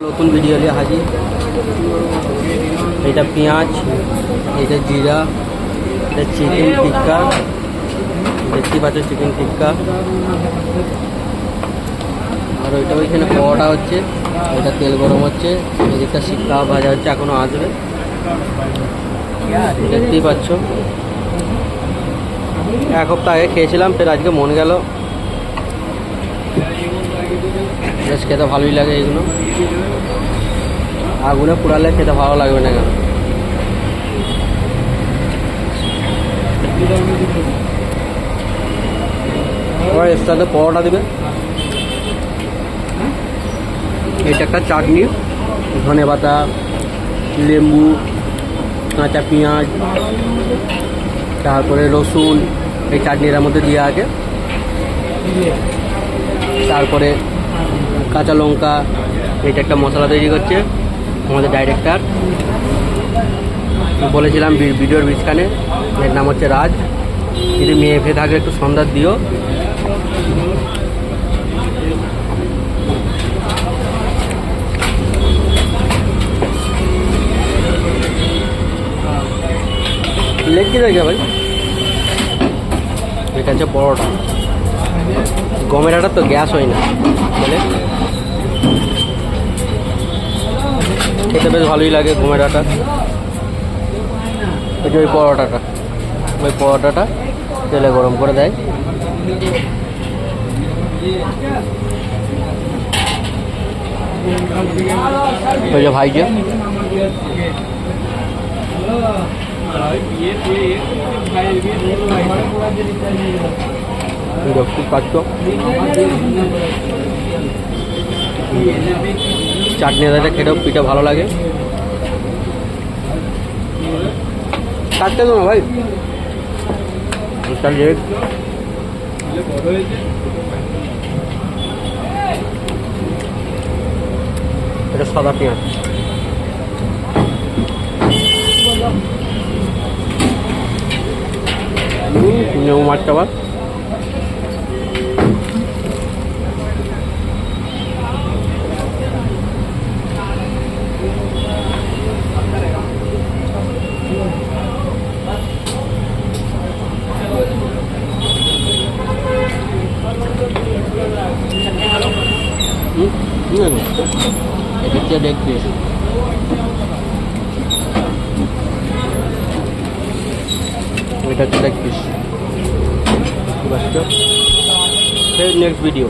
নতুন ভিডিও নিয়ে হাজির। এটা পেঁয়াজ, এটা জিরা, এটা চিকেন টিক্কা, দেখতে পাচ্ছ চিকেন টিক্কা। আর ওইটা ওইখানে পরোটা হচ্ছে, ওইটা তেল গরম হচ্ছে, এদিকটা শিক্ষা ভাজা হচ্ছে, এখনো আসবে, দেখতেই পাচ্ছ। এক সপ্তাহ আগে খেয়েছিলাম, ফের আজকে মন গেল। বেশ খেতে ভালোই লাগে এগুলো, আগুনে পুড়ালে খেতে ভালো লাগবে না কেন। এবার এর সাথে পরোটা দেবে, এটা একটা চাটনি, ধনে পাতা, লেম্বু, কাঁচা পেঁয়াজ, তারপরে রসুন, এই চাটনির মধ্যে দেওয়া আছে। তারপরে কাঁচা লঙ্কা, এটা একটা মশলা তৈরি করছে আমাদের ডাইরেক্টর, বলেছিলাম ভিডিওর বিছখানে, এর নাম হচ্ছে রাজ। যদি মেয়ে ফেয়ে থাকে একটু সন্ধ্যা দিও। লেগ কি রয়েছে ভাই? এটা হচ্ছে পরোটা। গমের আটা তো গ্যাস হয় না বলে, খেতে বেশ ভালোই লাগে গমের আটা। ওই যে ওই পরোটাটা তেলে গরম করে দেয়। ওই যে ভাইকে দেখতে পাচ্ছ, চাটনি দাদা খেতেও পিঠা ভালো লাগে। কাটতে তো না ভাই, এটা সাদা পেঁয়াজ। মাছটা আবার এটা হচ্ছে লেগ পিস। এটা হচ্ছে লেগ পিস। Next video.